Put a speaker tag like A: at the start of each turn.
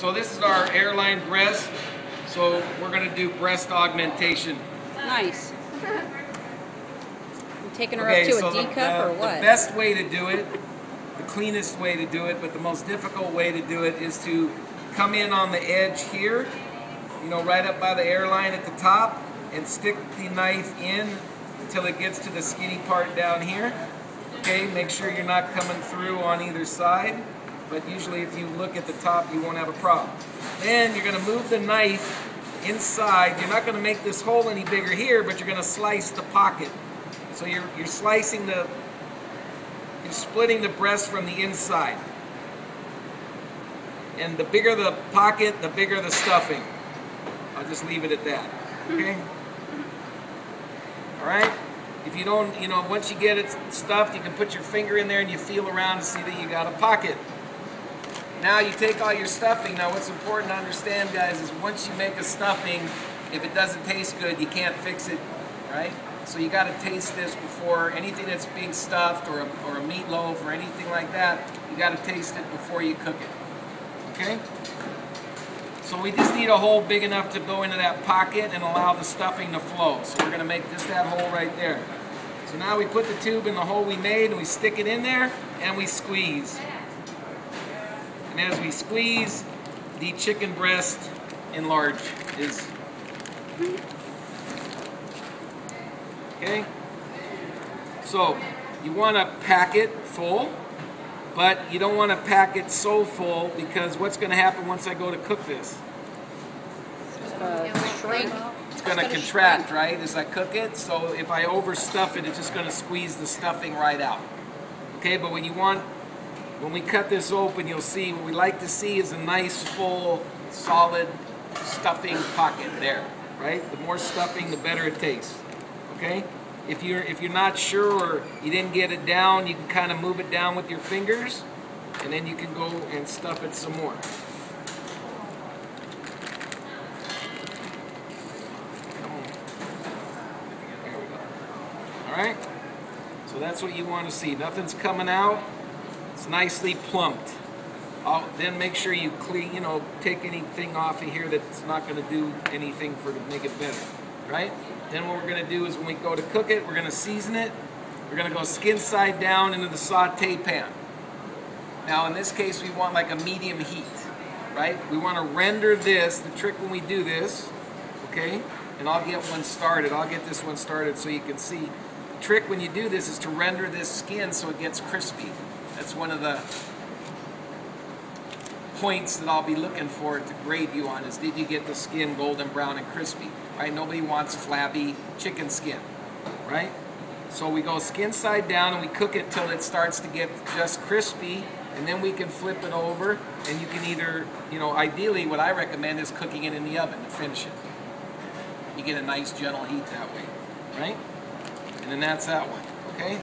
A: So this is our airline breast. So we're going to do breast augmentation.
B: Nice. You taking her up to a D cup or what?
A: The best way to do it, the cleanest way to do it, but the most difficult way to do it is to come in on the edge here, you know, right up by the airline at the top, and stick the knife in until it gets to the skinny part down here. Okay, make sure you're not coming through on either side, but usually if you look at the top, you won't have a problem. Then you're going to move the knife inside. You're not going to make this hole any bigger here, but you're going to slice the pocket. So you're slicing you're splitting the breast from the inside. And the bigger the pocket, the bigger the stuffing. I'll just leave it at that. Okay? All right? If you don't, you know, once you get it stuffed, you can put your finger in there and you feel around to see that you got a pocket. Now you take all your stuffing. Now what's important to understand, guys, is once you make a stuffing, if it doesn't taste good, you can't fix it, right? So you got to taste this before anything that's being stuffed, or a meatloaf or anything like that. You got to taste it before you cook it. Okay? So we just need a hole big enough to go into that pocket and allow the stuffing to flow. So we're going to make just that hole right there. So now we put the tube in the hole we made and we stick it in there and we squeeze. And as we squeeze, the chicken breast enlarges. Okay? So you want to pack it full, but you don't want to pack it so full, because what's going to happen once I go to cook this?
B: Shrink.
A: It's going to contract, right, as I cook it. So if I overstuff it, it's just going to squeeze the stuffing right out. Okay, but when we cut this open, you'll see what we like to see is a nice, full, solid stuffing pocket there, right? The more stuffing, the better it tastes. Okay? If you're not sure or you didn't get it down, you can kind of move it down with your fingers, and then you can go and stuff it some more. There we go. All right? So that's what you want to see. Nothing's coming out. It's nicely plumped. Then make sure you clean, take anything off of here that's not going to do anything to make it better, right? Then what we're going to do is when we go to cook it, we're going to season it. We're going to go skin side down into the saute pan. Now in this case, we want like a medium heat, right? We want to render this. The trick when we do this, okay, and I'll get one started. I'll get this one started so you can see. The trick when you do this is to render this skin so it gets crispy. That's one of the points that I'll be looking for to grade you on, is did you get the skin golden brown and crispy, right? Nobody wants flabby chicken skin, right? So we go skin side down and we cook it till it starts to get just crispy, and then we can flip it over, and you can either, ideally what I recommend is cooking it in the oven to finish it. You get a nice gentle heat that way, right? And then that's that one, okay?